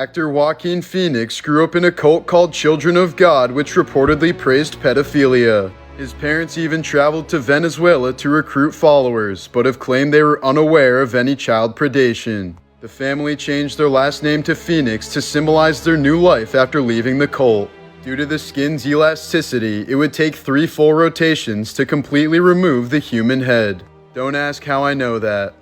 Actor Joaquin Phoenix grew up in a cult called Children of God, which reportedly praised pedophilia. His parents even traveled to Venezuela to recruit followers, but have claimed they were unaware of any child predation. The family changed their last name to Phoenix to symbolize their new life after leaving the cult. Due to the skin's elasticity, it would take 3 full rotations to completely remove the human head. Don't ask how I know that.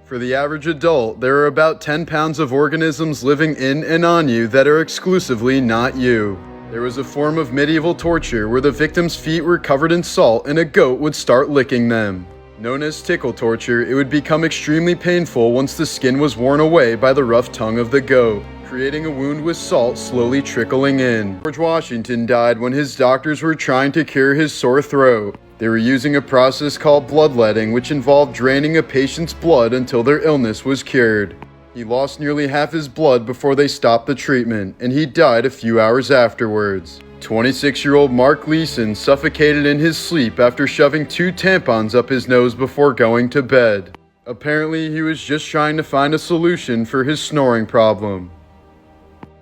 For the average adult, there are about 10 pounds of organisms living in and on you that are exclusively not you. There was a form of medieval torture where the victim's feet were covered in salt and a goat would start licking them. Known as tickle torture, it would become extremely painful once the skin was worn away by the rough tongue of the goat, creating a wound with salt slowly trickling in. George Washington died when his doctors were trying to cure his sore throat. They were using a process called bloodletting, which involved draining a patient's blood until their illness was cured. He lost nearly half his blood before they stopped the treatment, and he died a few hours afterwards. 26-year-old Mark Leeson suffocated in his sleep after shoving 2 tampons up his nose before going to bed. Apparently, he was just trying to find a solution for his snoring problem.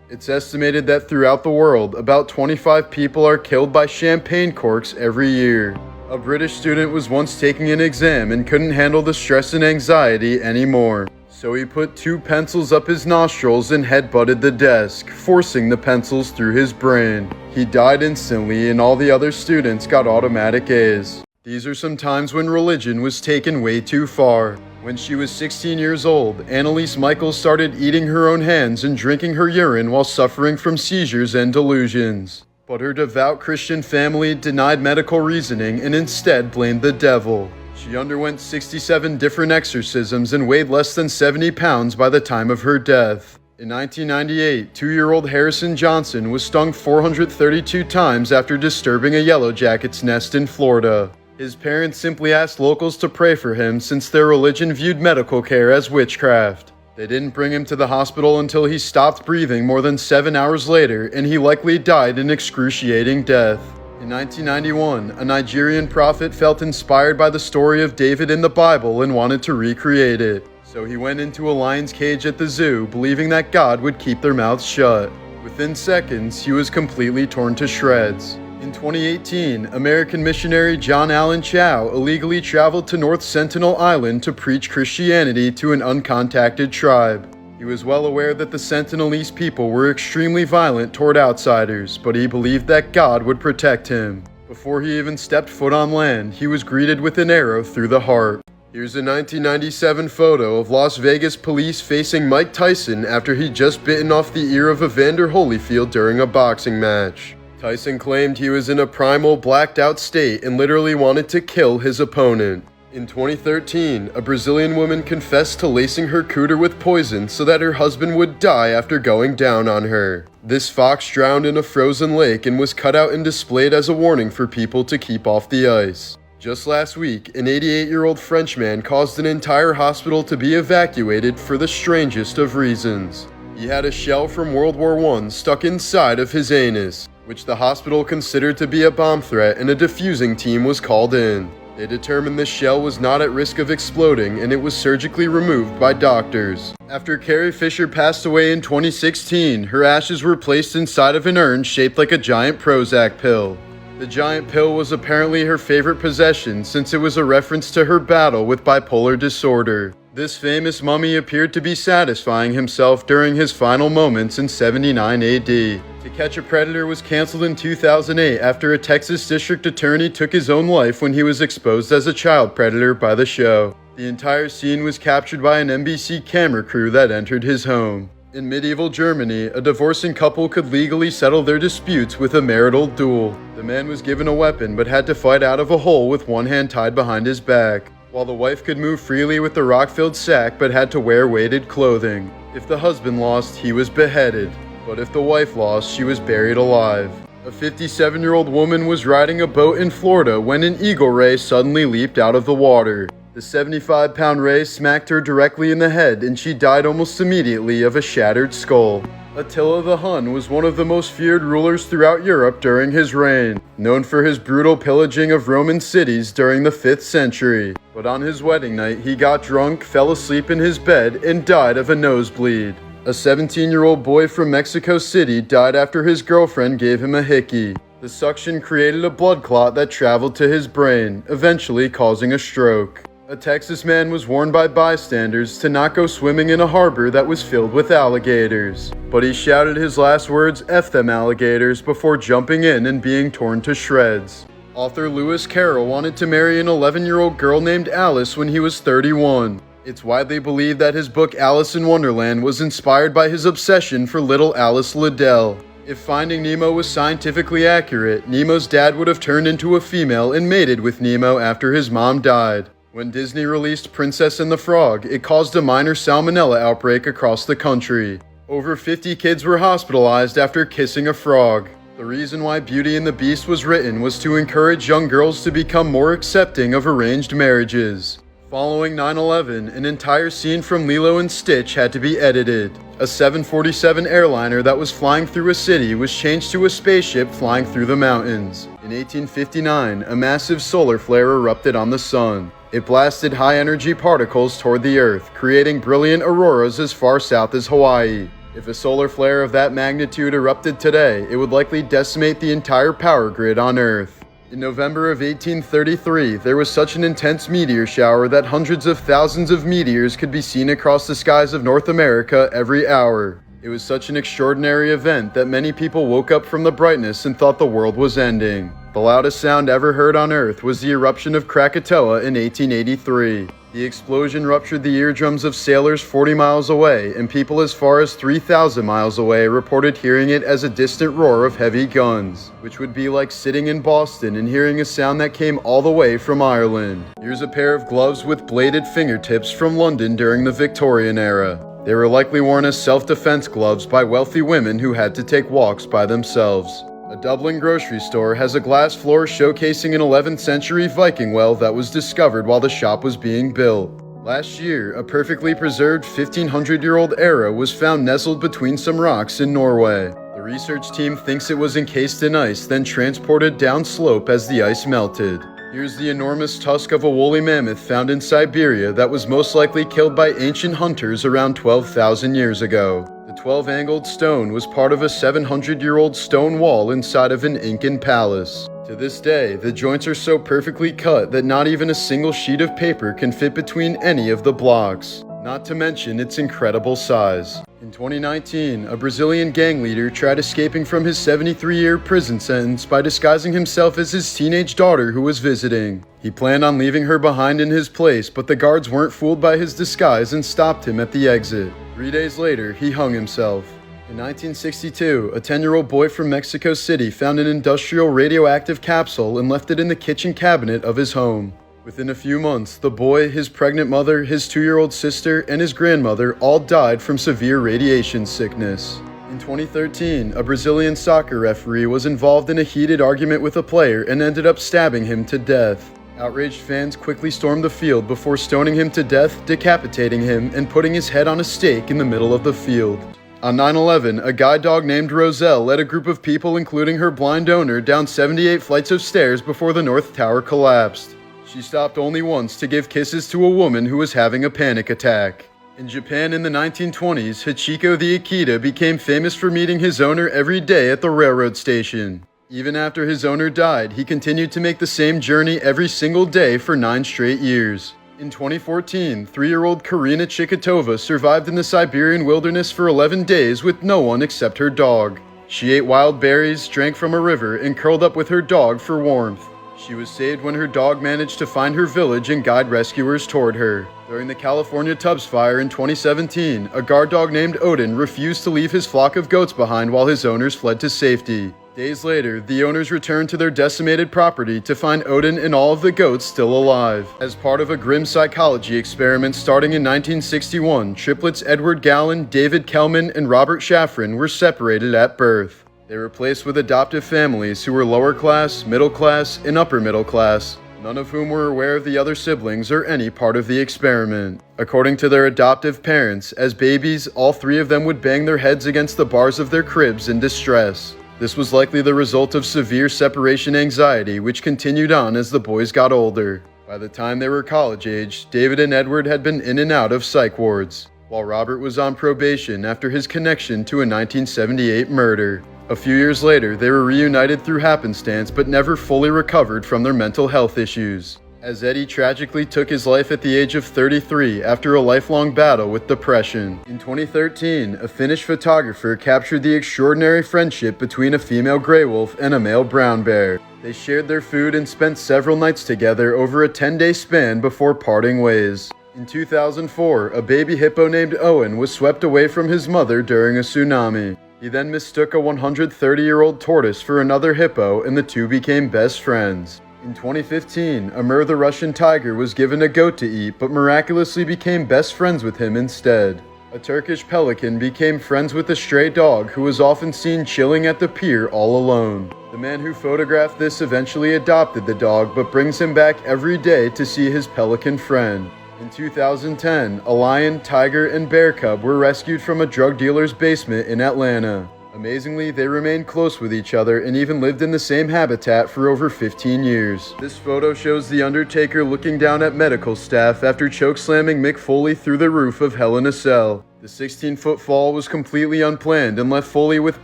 It's estimated that throughout the world, about 25 people are killed by champagne corks every year. A British student was once taking an exam and couldn't handle the stress and anxiety anymore. So he put 2 pencils up his nostrils and headbutted the desk, forcing the pencils through his brain. He died instantly and all the other students got automatic A's. These are some times when religion was taken way too far. When she was 16 years old, Annalise Michaels started eating her own hands and drinking her urine while suffering from seizures and delusions. But her devout Christian family denied medical reasoning and instead blamed the devil. She underwent 67 different exorcisms and weighed less than 70 pounds by the time of her death. In 1998, 2-year-old Harrison Johnson was stung 432 times after disturbing a yellow jacket's nest in Florida. His parents simply asked locals to pray for him since their religion viewed medical care as witchcraft. They didn't bring him to the hospital until he stopped breathing more than 7 hours later, and he likely died an excruciating death. In 1991, a Nigerian prophet felt inspired by the story of David in the Bible and wanted to recreate it. So he went into a lion's cage at the zoo, believing that God would keep their mouths shut. Within seconds, he was completely torn to shreds. In 2018, American missionary John Allen Chow illegally traveled to North Sentinel Island to preach Christianity to an uncontacted tribe. He was well aware that the Sentinelese people were extremely violent toward outsiders, but he believed that God would protect him. Before he even stepped foot on land, he was greeted with an arrow through the heart. Here's a 1997 photo of Las Vegas police facing Mike Tyson after he'd just bitten off the ear of Evander Holyfield during a boxing match. Tyson claimed he was in a primal, blacked-out state and literally wanted to kill his opponent. In 2013, a Brazilian woman confessed to lacing her cooter with poison so that her husband would die after going down on her. This fox drowned in a frozen lake and was cut out and displayed as a warning for people to keep off the ice. Just last week, an 88-year-old Frenchman caused an entire hospital to be evacuated for the strangest of reasons. He had a shell from World War I stuck inside of his anus, which the hospital considered to be a bomb threat, and a defusing team was called in. They determined the shell was not at risk of exploding, and it was surgically removed by doctors. After Carrie Fisher passed away in 2016, her ashes were placed inside of an urn shaped like a giant Prozac pill. The giant pill was apparently her favorite possession since it was a reference to her battle with bipolar disorder. This famous mummy appeared to be satisfying himself during his final moments in 79 AD. To Catch a Predator was canceled in 2008 after a Texas district attorney took his own life when he was exposed as a child predator by the show. The entire scene was captured by an NBC camera crew that entered his home. In medieval Germany, a divorcing couple could legally settle their disputes with a marital duel. The man was given a weapon but had to fight out of a hole with one hand tied behind his back, while the wife could move freely with the rock-filled sack but had to wear weighted clothing. If the husband lost, he was beheaded, but if the wife lost, she was buried alive. A 57-year-old woman was riding a boat in Florida when an eagle ray suddenly leaped out of the water. The 75-pound ray smacked her directly in the head and she died almost immediately of a shattered skull. Attila the Hun was one of the most feared rulers throughout Europe during his reign, known for his brutal pillaging of Roman cities during the 5th century. But on his wedding night, he got drunk, fell asleep in his bed, and died of a nosebleed. A 17-year-old boy from Mexico City died after his girlfriend gave him a hickey. The suction created a blood clot that traveled to his brain, eventually causing a stroke. A Texas man was warned by bystanders to not go swimming in a harbor that was filled with alligators. But he shouted his last words, "F them alligators," before jumping in and being torn to shreds. Author Lewis Carroll wanted to marry an 11-year-old girl named Alice when he was 31. It's widely believed that his book Alice in Wonderland was inspired by his obsession for little Alice Liddell. If Finding Nemo was scientifically accurate, Nemo's dad would have turned into a female and mated with Nemo after his mom died. When Disney released Princess and the Frog, it caused a minor salmonella outbreak across the country. Over 50 kids were hospitalized after kissing a frog. The reason why Beauty and the Beast was written was to encourage young girls to become more accepting of arranged marriages. Following 9/11, an entire scene from Lilo and Stitch had to be edited. A 747 airliner that was flying through a city was changed to a spaceship flying through the mountains. In 1859, a massive solar flare erupted on the sun. It blasted high-energy particles toward the Earth, creating brilliant auroras as far south as Hawaii. If a solar flare of that magnitude erupted today, it would likely decimate the entire power grid on Earth. In November of 1833, there was such an intense meteor shower that hundreds of thousands of meteors could be seen across the skies of North America every hour. It was such an extraordinary event that many people woke up from the brightness and thought the world was ending. The loudest sound ever heard on Earth was the eruption of Krakatoa in 1883. The explosion ruptured the eardrums of sailors 40 miles away, and people as far as 3,000 miles away reported hearing it as a distant roar of heavy guns, which would be like sitting in Boston and hearing a sound that came all the way from Ireland. Here's a pair of gloves with bladed fingertips from London during the Victorian era. They were likely worn as self-defense gloves by wealthy women who had to take walks by themselves. A Dublin grocery store has a glass floor showcasing an 11th century Viking well that was discovered while the shop was being built. Last year, a perfectly preserved 1500-year-old era was found nestled between some rocks in Norway. The research team thinks it was encased in ice, then transported downslope as the ice melted. Here's the enormous tusk of a woolly mammoth found in Siberia that was most likely killed by ancient hunters around 12,000 years ago. The 12-angled stone was part of a 700-year-old stone wall inside of an Incan palace. To this day, the joints are so perfectly cut that not even a single sheet of paper can fit between any of the blocks, not to mention its incredible size. In 2019, a Brazilian gang leader tried escaping from his 73-year prison sentence by disguising himself as his teenage daughter who was visiting. He planned on leaving her behind in his place, but the guards weren't fooled by his disguise and stopped him at the exit. 3 days later, he hung himself. In 1962, a 10-year-old boy from Mexico City found an industrial radioactive capsule and left it in the kitchen cabinet of his home. Within a few months, the boy, his pregnant mother, his 2-year-old sister, and his grandmother all died from severe radiation sickness. In 2013, a Brazilian soccer referee was involved in a heated argument with a player and ended up stabbing him to death. Outraged fans quickly stormed the field before stoning him to death, decapitating him, and putting his head on a stake in the middle of the field. On 9/11, a guide dog named Roselle led a group of people, including her blind owner, down 78 flights of stairs before the North Tower collapsed. She stopped only once to give kisses to a woman who was having a panic attack. In Japan in the 1920s, Hachiko the Akita became famous for meeting his owner every day at the railroad station. Even after his owner died, he continued to make the same journey every single day for 9 straight years. In 2014, 3-year-old Karina Chikatova survived in the Siberian wilderness for 11 days with no one except her dog. She ate wild berries, drank from a river, and curled up with her dog for warmth. She was saved when her dog managed to find her village and guide rescuers toward her. During the California Tubbs fire in 2017, a guard dog named Odin refused to leave his flock of goats behind while his owners fled to safety. Days later, the owners returned to their decimated property to find Odin and all of the goats still alive. As part of a grim psychology experiment starting in 1961, triplets Edward Gallen, David Kelman, and Robert Shafran were separated at birth. They were placed with adoptive families who were lower class, middle class, and upper middle class, none of whom were aware of the other siblings or any part of the experiment. According to their adoptive parents, as babies, all 3 of them would bang their heads against the bars of their cribs in distress. This was likely the result of severe separation anxiety, which continued on as the boys got older. By the time they were college age, David and Edward had been in and out of psych wards. while Robert was on probation after his connection to a 1978 murder. A few years later, they were reunited through happenstance but never fully recovered from their mental health issues, as Eddie tragically took his life at the age of 33 after a lifelong battle with depression. In 2013, a Finnish photographer captured the extraordinary friendship between a female gray wolf and a male brown bear. They shared their food and spent several nights together over a 10-day span before parting ways. In 2004, a baby hippo named Owen was swept away from his mother during a tsunami. He then mistook a 130-year-old tortoise for another hippo, and the two became best friends. In 2015, Amur the Russian tiger was given a goat to eat but miraculously became best friends with him instead. A Turkish pelican became friends with a stray dog who was often seen chilling at the pier all alone. The man who photographed this eventually adopted the dog but brings him back every day to see his pelican friend. In 2010, a lion, tiger, and bear cub were rescued from a drug dealer's basement in Atlanta. Amazingly, they remained close with each other and even lived in the same habitat for over 15 years. This photo shows The Undertaker looking down at medical staff after chokeslamming Mick Foley through the roof of Hell in a Cell. The 16-foot fall was completely unplanned and left Foley with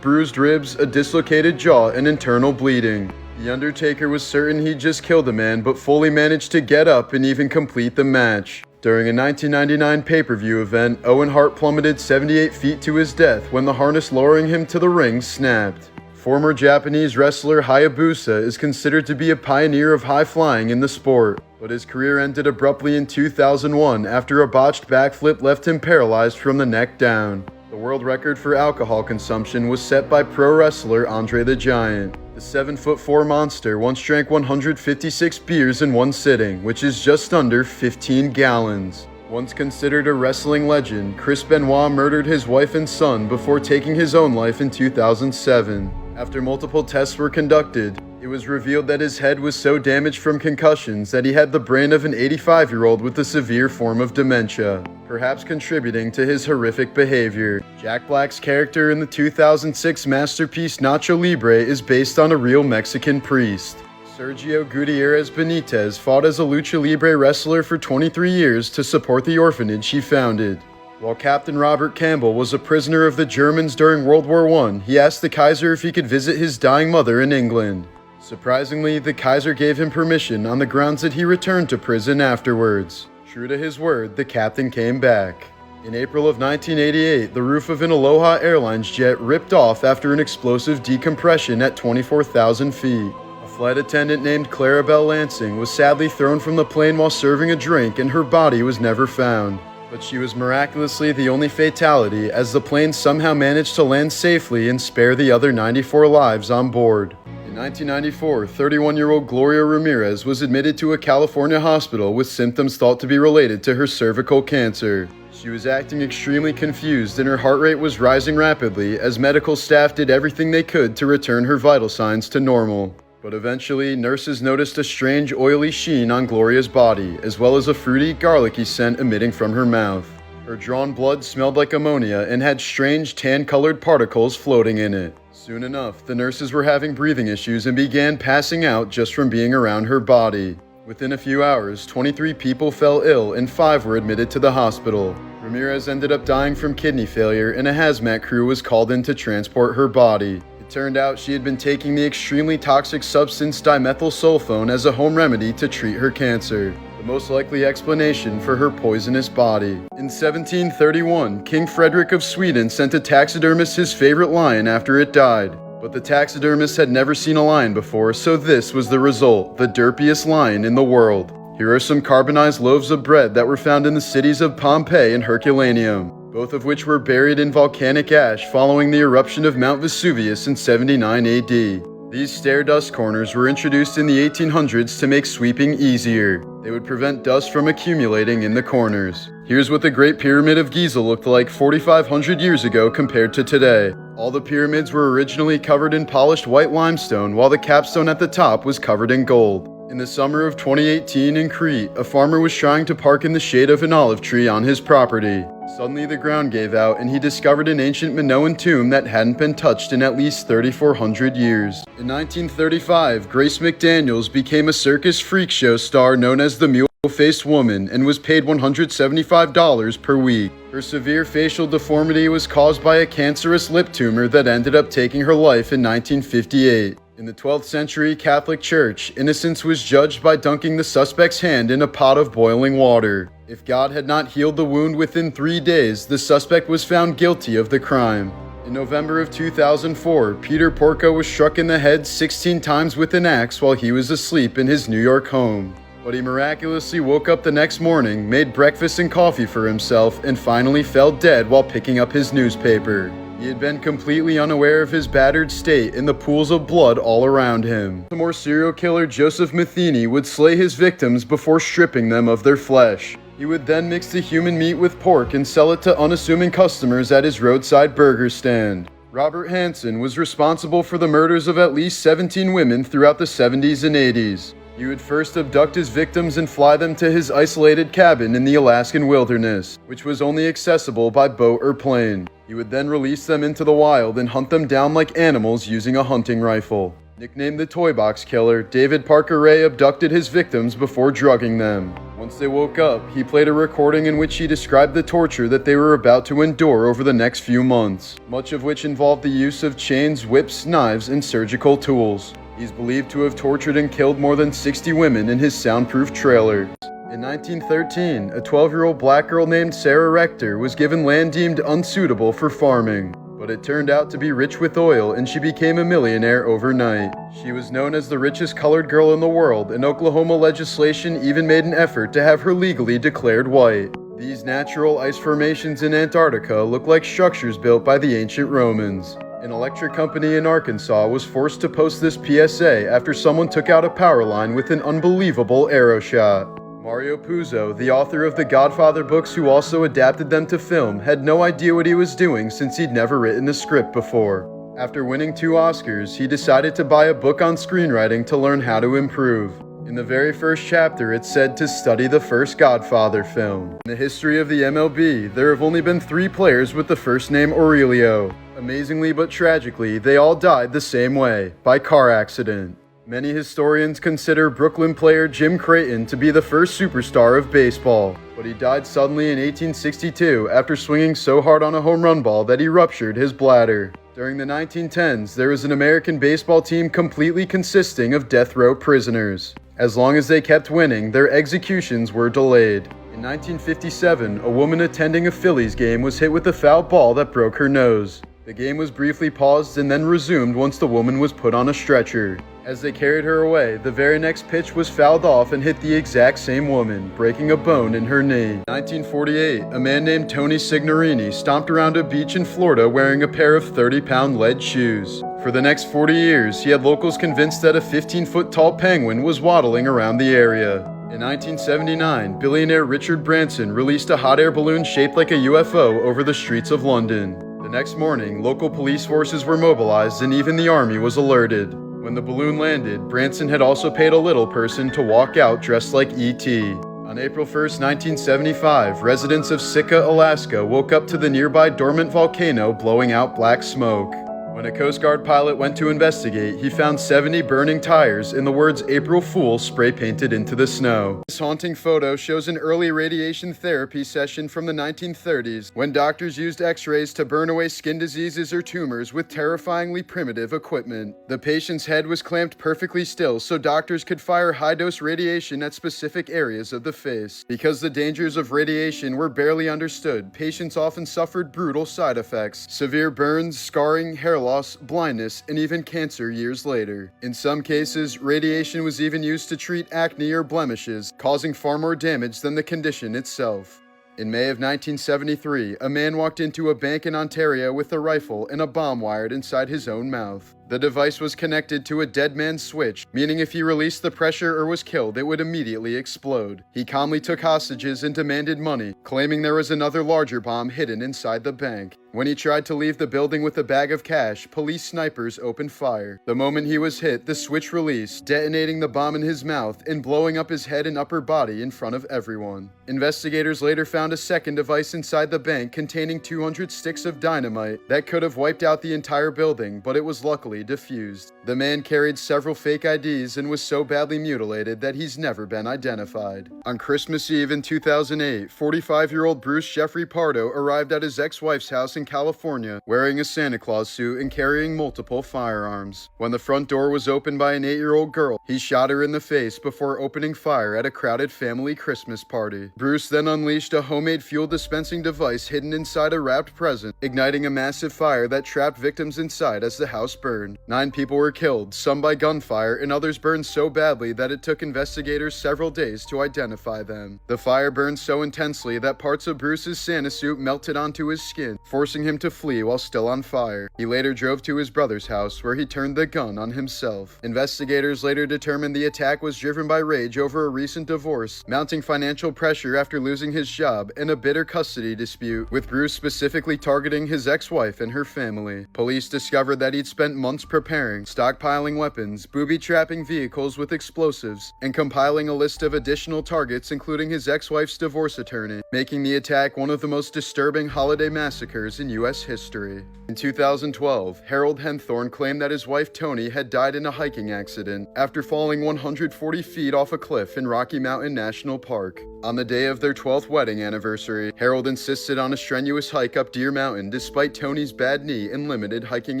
bruised ribs, a dislocated jaw, and internal bleeding. The Undertaker was certain he'd just killed the man, but Foley managed to get up and even complete the match. During a 1999 pay-per-view event, Owen Hart plummeted 78 feet to his death when the harness lowering him to the ring snapped. Former Japanese wrestler Hayabusa is considered to be a pioneer of high flying in the sport, but his career ended abruptly in 2001 after a botched backflip left him paralyzed from the neck down. The world record for alcohol consumption was set by pro wrestler Andre the Giant. The 7'4" monster once drank 156 beers in one sitting, which is just under 15 gallons. Once considered a wrestling legend, Chris Benoit murdered his wife and son before taking his own life in 2007. After multiple tests were conducted, it was revealed that his head was so damaged from concussions that he had the brain of an 85-year-old with a severe form of dementia, perhaps contributing to his horrific behavior. Jack Black's character in the 2006 masterpiece Nacho Libre is based on a real Mexican priest. Sergio Gutierrez Benitez fought as a lucha libre wrestler for 23 years to support the orphanage he founded. While Captain Robert Campbell was a prisoner of the Germans during World War I, he asked the Kaiser if he could visit his dying mother in England. Surprisingly, the Kaiser gave him permission on the grounds that he returned to prison afterwards. True to his word, the captain came back. In April of 1988, the roof of an Aloha Airlines jet ripped off after an explosive decompression at 24,000 feet. A flight attendant named Clarabelle Lansing was sadly thrown from the plane while serving a drink, and her body was never found. But she was miraculously the only fatality, as the plane somehow managed to land safely and spare the other 94 lives on board. In 1994, 31-year-old Gloria Ramirez was admitted to a California hospital with symptoms thought to be related to her cervical cancer. She was acting extremely confused and her heart rate was rising rapidly as medical staff did everything they could to return her vital signs to normal. But eventually, nurses noticed a strange oily sheen on Gloria's body, as well as a fruity, garlicky scent emitting from her mouth. Her drawn blood smelled like ammonia and had strange tan-colored particles floating in it. Soon enough, the nurses were having breathing issues and began passing out just from being around her body. Within a few hours, 23 people fell ill and 5 were admitted to the hospital. Ramirez ended up dying from kidney failure and a hazmat crew was called in to transport her body. Turned out she had been taking the extremely toxic substance dimethylsulfone as a home remedy to treat her cancer, the most likely explanation for her poisonous body. In 1731, King Frederick of Sweden sent a taxidermist his favorite lion after it died, but the taxidermist had never seen a lion before, so this was the result, the derpiest lion in the world. Here are some carbonized loaves of bread that were found in the cities of Pompeii and Herculaneum, both of which were buried in volcanic ash following the eruption of Mount Vesuvius in 79 AD. These stair dust corners were introduced in the 1800s to make sweeping easier. They would prevent dust from accumulating in the corners. Here's what the Great Pyramid of Giza looked like 4,500 years ago compared to today. All the pyramids were originally covered in polished white limestone, while the capstone at the top was covered in gold. In the summer of 2018 in Crete, a farmer was trying to park in the shade of an olive tree on his property. Suddenly the ground gave out and he discovered an ancient Minoan tomb that hadn't been touched in at least 3,400 years. In 1935, Grace McDaniels became a circus freak show star known as the Mule faced woman and was paid $175 per week. Her severe facial deformity was caused by a cancerous lip tumor that ended up taking her life in 1958. In the 12th century Catholic Church, innocence was judged by dunking the suspect's hand in a pot of boiling water. If God had not healed the wound within 3 days, the suspect was found guilty of the crime. In November of 2004, Peter Porco was struck in the head 16 times with an axe while he was asleep in his New York home. But he miraculously woke up the next morning, made breakfast and coffee for himself, and finally fell dead while picking up his newspaper. He had been completely unaware of his battered state and the pools of blood all around him. The more serial killer Joseph Matheny would slay his victims before stripping them of their flesh. He would then mix the human meat with pork and sell it to unassuming customers at his roadside burger stand. Robert Hansen was responsible for the murders of at least 17 women throughout the 70s and 80s. He would first abduct his victims and fly them to his isolated cabin in the Alaskan wilderness, which was only accessible by boat or plane. He would then release them into the wild and hunt them down like animals using a hunting rifle. Nicknamed the Toy Box Killer, David Parker Ray abducted his victims before drugging them. Once they woke up, he played a recording in which he described the torture that they were about to endure over the next few months, much of which involved the use of chains, whips, knives, and surgical tools. He's believed to have tortured and killed more than 60 women in his soundproof trailer. In 1913, a 12-year-old black girl named Sarah Rector was given land deemed unsuitable for farming, but it turned out to be rich with oil and she became a millionaire overnight. She was known as the richest colored girl in the world, and Oklahoma legislation even made an effort to have her legally declared white. These natural ice formations in Antarctica look like structures built by the ancient Romans. An electric company in Arkansas was forced to post this PSA after someone took out a power line with an unbelievable arrow shot. Mario Puzo, the author of the Godfather books who also adapted them to film, had no idea what he was doing since he'd never written a script before. After winning 2 Oscars, he decided to buy a book on screenwriting to learn how to improve. In the very first chapter, it said to study the first Godfather film. In the history of the MLB, there have only been 3 players with the first name Aurelio. Amazingly but tragically, they all died the same way, by car accident. Many historians consider Brooklyn player Jim Creighton to be the first superstar of baseball, but he died suddenly in 1862 after swinging so hard on a home run ball that he ruptured his bladder. During the 1910s, there was an American baseball team completely consisting of death row prisoners. As long as they kept winning, their executions were delayed. In 1957, a woman attending a Phillies game was hit with a foul ball that broke her nose. The game was briefly paused and then resumed once the woman was put on a stretcher. As they carried her away, the very next pitch was fouled off and hit the exact same woman, breaking a bone in her knee. In 1948, a man named Tony Signorini stomped around a beach in Florida wearing a pair of 30-pound lead shoes. For the next 40 years, he had locals convinced that a 15-foot-tall penguin was waddling around the area. In 1979, billionaire Richard Branson released a hot air balloon shaped like a UFO over the streets of London. The next morning, local police forces were mobilized and even the army was alerted. When the balloon landed, Branson had also paid a little person to walk out dressed like E.T. On April 1, 1975, residents of Sitka, Alaska woke up to the nearby dormant volcano blowing out black smoke. When a Coast Guard pilot went to investigate, he found 70 burning tires and the words April Fool spray painted into the snow. This haunting photo shows an early radiation therapy session from the 1930s when doctors used x-rays to burn away skin diseases or tumors with terrifyingly primitive equipment. The patient's head was clamped perfectly still so doctors could fire high-dose radiation at specific areas of the face. Because the dangers of radiation were barely understood, patients often suffered brutal side effects, severe burns, scarring, hair loss, blindness, and even cancer years later. In some cases, radiation was even used to treat acne or blemishes, causing far more damage than the condition itself. In May of 1973, a man walked into a bank in Ontario with a rifle and a bomb wired inside his own mouth. The device was connected to a dead man's switch, meaning if he released the pressure or was killed, it would immediately explode. He calmly took hostages and demanded money, claiming there was another larger bomb hidden inside the bank. When he tried to leave the building with a bag of cash, police snipers opened fire. The moment he was hit, the switch released, detonating the bomb in his mouth and blowing up his head and upper body in front of everyone. Investigators later found a second device inside the bank containing 200 sticks of dynamite that could have wiped out the entire building, but it was luckily mystery diffused. The man carried several fake IDs and was so badly mutilated that he's never been identified. On Christmas Eve in 2008, 45-year-old Bruce Jeffrey Pardo arrived at his ex-wife's house in California wearing a Santa Claus suit and carrying multiple firearms. When the front door was opened by an 8-year-old girl, he shot her in the face before opening fire at a crowded family Christmas party. Bruce then unleashed a homemade fuel dispensing device hidden inside a wrapped present, igniting a massive fire that trapped victims inside as the house burned. 9 people were killed, some by gunfire, and others burned so badly that it took investigators several days to identify them. The fire burned so intensely that parts of Bruce's Santa suit melted onto his skin, forcing him to flee while still on fire. He later drove to his brother's house, where he turned the gun on himself. Investigators later determined the attack was driven by rage over a recent divorce, mounting financial pressure after losing his job, and a bitter custody dispute, with Bruce specifically targeting his ex-wife and her family. Police discovered that he'd spent months preparing, stockpiling weapons, booby-trapping vehicles with explosives, and compiling a list of additional targets including his ex-wife's divorce attorney, making the attack one of the most disturbing holiday massacres in U.S. history. In 2012, Harold Henthorne claimed that his wife Toni had died in a hiking accident after falling 140 feet off a cliff in Rocky Mountain National Park. On the day of their 12th wedding anniversary, Harold insisted on a strenuous hike up Deer Mountain despite Toni's bad knee and limited hiking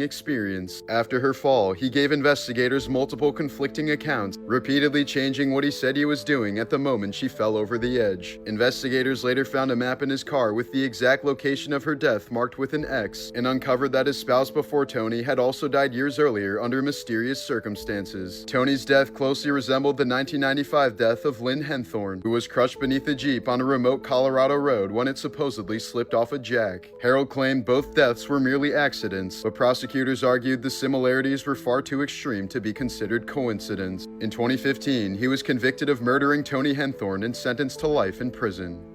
experience. After her fall, he gave investigators multiple conflicting accounts, repeatedly changing what he said he was doing at the moment she fell over the edge. Investigators later found a map in his car with the exact location of her death marked with an X, and uncovered that his spouse before Toni had also died years earlier under mysterious circumstances. Toni's death closely resembled the 1995 death of Lynn Henthorne, who was crushed beneath a Jeep on a remote Colorado road when it supposedly slipped off a jack. Harold claimed both deaths were merely accidents, but prosecutors argued the similarities were far too extreme to be considered coincidence. In 2015, he was convicted of murdering Toni Henthorne and sentenced to life in prison.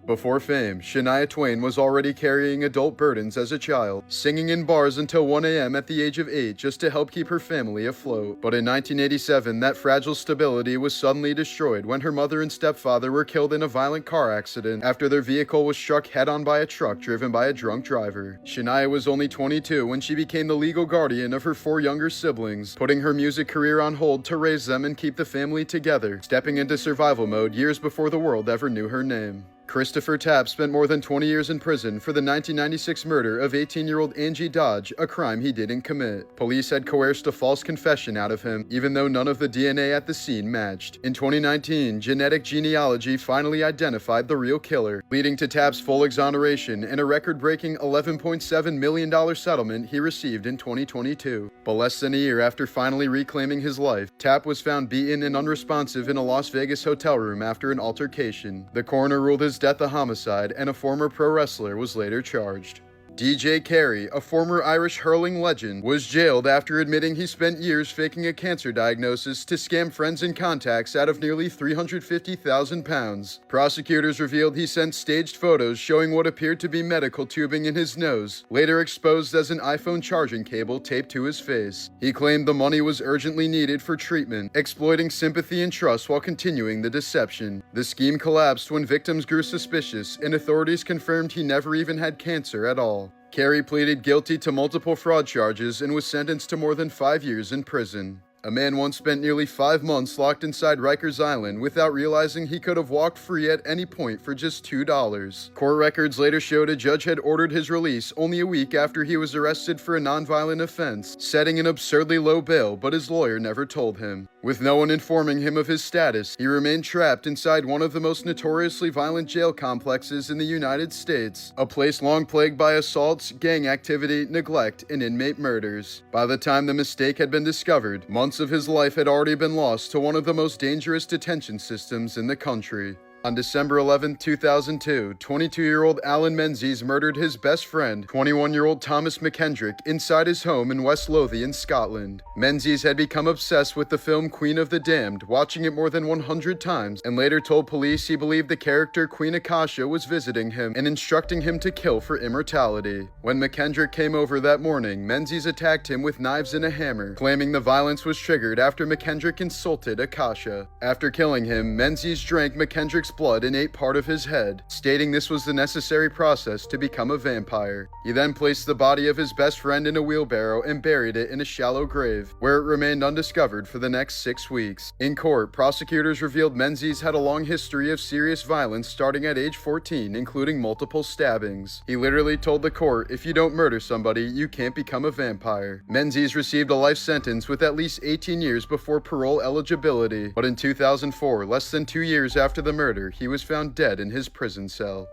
Before fame, Shania Twain was already carrying adult burdens as a child, singing in bars until 1 a.m. at the age of 8 just to help keep her family afloat. But in 1987, that fragile stability was suddenly destroyed when her mother and stepfather were killed in a violent car accident after their vehicle was struck head-on by a truck driven by a drunk driver. Shania was only 22 when she became the legal guardian of her 4 younger siblings, putting her music career on hold to raise them and keep the family together, stepping into survival mode years before the world ever knew her name. Christopher Tapp spent more than 20 years in prison for the 1996 murder of 18-year-old Angie Dodge, a crime he didn't commit. Police had coerced a false confession out of him, even though none of the DNA at the scene matched. In 2019, genetic genealogy finally identified the real killer, leading to Tapp's full exoneration and a record-breaking $11.7 million settlement he received in 2022. But less than a year after finally reclaiming his life, Tapp was found beaten and unresponsive in a Las Vegas hotel room after an altercation. The coroner ruled his death a homicide, and a former pro wrestler was later charged. DJ Carey, a former Irish hurling legend, was jailed after admitting he spent years faking a cancer diagnosis to scam friends and contacts out of nearly £350,000. Prosecutors revealed he sent staged photos showing what appeared to be medical tubing in his nose, later exposed as an iPhone charging cable taped to his face. He claimed the money was urgently needed for treatment, exploiting sympathy and trust while continuing the deception. The scheme collapsed when victims grew suspicious, and authorities confirmed he never even had cancer at all. Carey pleaded guilty to multiple fraud charges and was sentenced to more than 5 years in prison. A man once spent nearly 5 months locked inside Rikers Island without realizing he could have walked free at any point for just $2. Court records later showed a judge had ordered his release only a week after he was arrested for a nonviolent offense, setting an absurdly low bail, but his lawyer never told him. With no one informing him of his status, he remained trapped inside one of the most notoriously violent jail complexes in the United States, a place long plagued by assaults, gang activity, neglect, and inmate murders. By the time the mistake had been discovered, months of his life had already been lost to one of the most dangerous detention systems in the country. On December 11, 2002, 22-year-old Alan Menzies murdered his best friend, 21-year-old Thomas McKendrick, inside his home in West Lothian, Scotland. Menzies had become obsessed with the film Queen of the Damned, watching it more than 100 times, and later told police he believed the character Queen Akasha was visiting him and instructing him to kill for immortality. When McKendrick came over that morning, Menzies attacked him with knives and a hammer, claiming the violence was triggered after McKendrick insulted Akasha. After killing him, Menzies drank McKendrick's Patrick's blood and ate part of his head, stating this was the necessary process to become a vampire. He then placed the body of his best friend in a wheelbarrow and buried it in a shallow grave, where it remained undiscovered for the next 6 weeks. In court, prosecutors revealed Menzies had a long history of serious violence starting at age 14, including multiple stabbings. He literally told the court, if you don't murder somebody, you can't become a vampire. Menzies received a life sentence with at least 18 years before parole eligibility, but in 2004, less than 2 years after the murder, he was found dead in his prison cell.